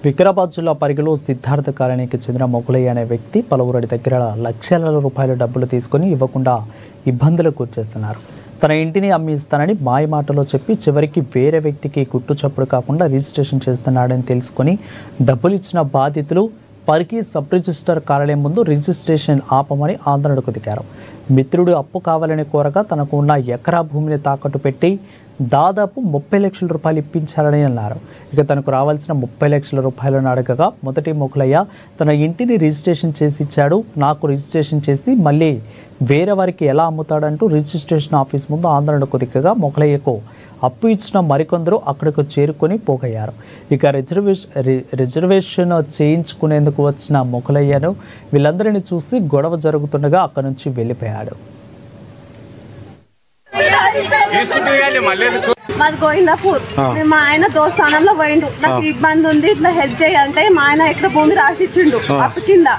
వికారాబాద్ జిల్లా పరిగిలో సిద్ధార్థ కాలనీకి చెందిన మొగులయ్య అనే వ్యక్తి పలువురి దగ్గర లక్షల రూపాయల డబ్బులు తీసుకొని ఇవ్వకుండా ఇబ్బందులకు గురిచేస్తున్నారు. తన ఇంటిని అమ్మి ఇస్తానని మాయమాటలో చెప్పి చివరికి వేరే వ్యక్తికి గుట్టు చప్పుడు కాకుండా రిజిస్ట్రేషన్ చేస్తున్నాడని తెలుసుకొని డబ్బులు ఇచ్చిన బాధితులు పరిగి సబ్ రిజిస్టర్ కార్యాలయం ముందు రిజిస్ట్రేషన్ ఆపమని ఆందోళనకు దిగారు. మిత్రుడు అప్పు కావాలని కోరగా తనకు ఉన్న ఎకరా భూమిని తాకట్టు పెట్టి దాదాపు 30 లక్షల రూపాయలు ఇప్పించాలని అన్నారు. ఇక తనకు రావాల్సిన 30 లక్షల రూపాయలను అడగగా మొదటి మొగులయ్య తన ఇంటిని రిజిస్ట్రేషన్ చేసి ఇచ్చాడు, నాకు రిజిస్ట్రేషన్ చేసి మళ్ళీ వేరే వారికి ఎలా అమ్ముతాడంటూ రిజిస్ట్రేషన్ ఆఫీస్ ముందు ఆందోళనకు దిగగా మొగులయ్యకు అప్పు ఇచ్చిన మరికొందరు అక్కడికి చేరుకొని పోగయ్యారు. ఇక రిజర్వేషన్ చేయించుకునేందుకు వచ్చిన మొగులయ్యను వీళ్ళందరినీ చూసి గొడవ జరుగుతుండగా అక్కడి నుంచి వెళ్ళిపోయాడు. మాది గోవిందాపూర్. మా ఆయన దోస్తానంలో పోయిండు. నాకు ఇబ్బంది ఉంది, ఇట్లా హెల్ప్ చేయాలంటే మా ఆయన ఇక్కడ భూమి రాసిచ్చిండు అప్పు కింద.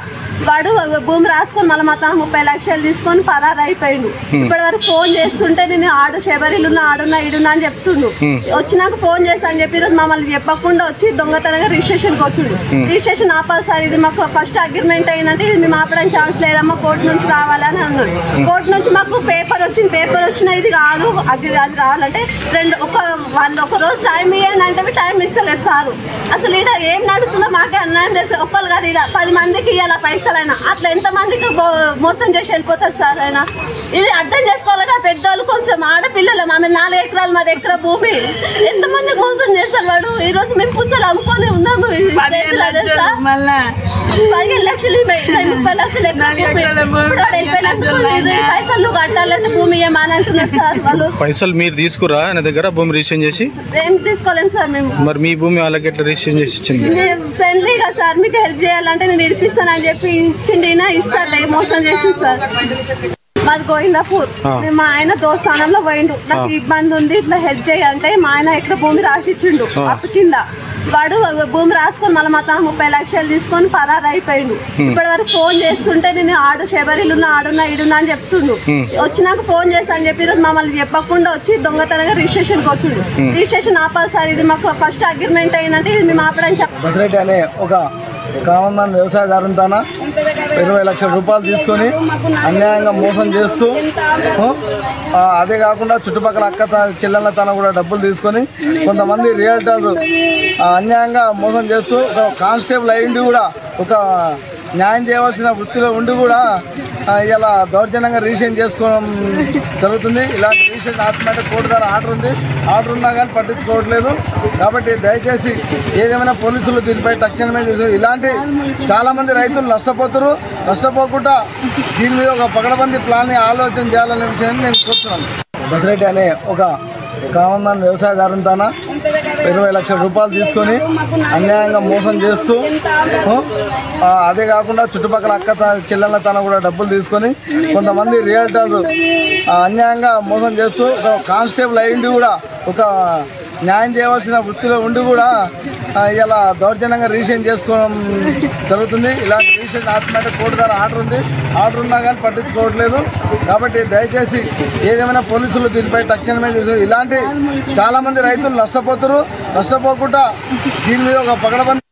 వాడు భూమి రాసుకొని మళ్ళీ మా తన 30 లక్షలు తీసుకొని పరారు అయిపోయిండు. ఇప్పటి వరకు ఫోన్ చేస్తుంటే నేను ఆడు శబరిలున్నా ఆడున్నా ఈడున్నా అని చెప్తుండు. వచ్చినాక ఫోన్ చేస్తా అని చెప్పి ఈరోజు మమ్మల్ని చెప్పకుండా వచ్చి దొంగతనంగా రిజిస్ట్రేషన్కి వచ్చిండు. రిజిస్ట్రేషన్ ఆపాలి సార్, ఇది మాకు ఫస్ట్ అగ్రిమెంట్ అయినట్టు ఇది మేము ఆపడానికి ఛాన్స్ లేదమ్మా, కోర్టు నుంచి రావాలని అన్నాడు. కోర్టు నుంచి మాకు పేపర్ వచ్చింది, పేపర్ వచ్చిన ఇది కాదు అది రావాలంటే ఒక రోజు టైం ఇవ్వండి అంటే టైం ఇస్తలేడు సారు. అసలు ఈడ ఏం నడుస్తుందో మాకే అన్యాయం తెలుసు. ఒక్కరు కాదు, ఈడ 10 మందికి ఇవ్వాలి పైసలైనా, అట్లా ఎంతమందికి మోసం చేసి వెళ్ళిపోతారు సార్ ఆయన. ఇది అర్థం చేసుకోవాలి కదా పెద్దవాళ్ళు, కొంచెం ఆడపిల్లలు మాది 4 ఎకరాలు మాది ఎకరా భూమి, ఎంతమంది మోసం చేస్తారు వాడు. ఈ రోజు మేము పుస్తలు అమ్ముకొని ఉన్నాము. 15 లక్షలు 30 లక్షలు పైసలు కట్టాలంటే భూమి ఏమని అంటున్నారు సార్ వాళ్ళు. పైసలు మీరు తీసుకురా ఆయన దగ్గర భూమి రిజిస్ట్రేషన్ చేసి? ఏం తీసుకోలేము సార్ మేము. మరి మీ భూమి వాళ్ళకి ఎట్లా రిజిస్ట్రేషన్ చేసి ఇచ్చింది? ఫ్రెండ్లీగా సార్ మీకు హెల్ప్ చేయాలంటే నేను ఇడిపిస్తానని చెప్పి ఇచ్చిండి, ఇస్తారులే మోసం చేసింది సార్. మాది గోవిందాపూర్. మా ఆయన దోస్తానంలో పోయిండు. నాకు ఇబ్బంది ఉంది, ఇట్లా హెల్ప్ చేయాలంటే మా ఆయన ఇక్కడ భూమి రాసిచ్చిండు అప్పు కింద. వాడు భూమి రాసుకొని మళ్ళీ మా తన 30 లక్షలు తీసుకొని పరారు అయిపోయిండు. ఇప్పటి వరకు ఫోన్ చేస్తుంటే నేను ఆడు శబరిలున్నా ఆడున్నా ఈడున్నా అని చెప్తుండు. వచ్చినాక ఫోన్ చేస్తా అని చెప్పి ఈరోజు మమ్మల్ని చెప్పకుండా వచ్చి దొంగతనంగా రిజిస్ట్రేషన్కి వచ్చిండు. రిజిస్ట్రేషన్ ఆపాలి సార్, ఇది మాకు ఫస్ట్ అగ్రిమెంట్ అయినట్టు ఇది మేము ఆపడానికి బసిరెడ్డి అనే ఒక కామన్ మ్యాన్ వ్యవసాయదారుని తన 20 లక్షల రూపాయలు తీసుకొని అన్యాయంగా మోసం చేస్తూ, అదే కాకుండా చుట్టుపక్కల అక్క చెల్లెళ్ళ తన కూడా డబ్బులు తీసుకొని కొంతమంది రియల్టర్లు అన్యాయంగా మోసం చేస్తూ ఒక కానిస్టేబుల్ అయ్యిండి కూడా ఒక న్యాయం చేయవలసిన వృత్తిలో ఉండి కూడా ఇలా దౌర్జన్యంగా రిజిస్ట్రేషన్ చేసుకోవడం జరుగుతుంది. ఇలాంటి రిజిస్ట్రేషన్ ఆటోమేటిక్ కోర్టు ద్వారా ఆర్డర్ ఉంది, ఆర్డర్ ఉన్నా కానీ పట్టించుకోవట్లేదు. కాబట్టి దయచేసి ఏదేమైనా పోలీసులు దీనిపై తక్షణమే చేసి ఇలాంటి చాలామంది రైతులు నష్టపోతారు. నష్టపోకుండా దీని మీద ఒక పకడ్బందీ ప్లాన్ని ఆలోచన చేయాలనే విషయాన్ని నేను కోరుతున్నాను. బసిరెడ్డి అనే ఒక కామన్ మ్యాన్ వ్యవసాయదారుని తన 20 లక్షల రూపాయలు తీసుకొని అన్యాయంగా మోసం చేస్తూ, అదే కాకుండా చుట్టుపక్కల అక్క చెల్లెళ్ళ తన కూడా డబ్బులు తీసుకొని కొంతమంది రియల్టర్లు అన్యాయంగా మోసం చేస్తూ ఒక కానిస్టేబుల్ అయ్యిండి కూడా ఒక న్యాయం చేయవలసిన వృత్తిలో ఉండి కూడా ఇలా దౌర్జన్యంగా రిజిస్ట్రేషన్ చేసుకోవడం జరుగుతుంది. ఇలాంటి రిజిస్ట్రేషన్ ఆటోమేటిక్ కోర్టు ద్వారా ఆర్డర్ ఉంది, ఆర్డర్ ఉన్నా కానీ పట్టించుకోవట్లేదు. కాబట్టి దయచేసి ఏదేమైనా పోలీసులు దీనిపై తక్షణమే చేసి ఇలాంటి చాలామంది రైతులు నష్టపోతారు. నష్టపోకుండా దీని మీద ఒక పకడ్బందీ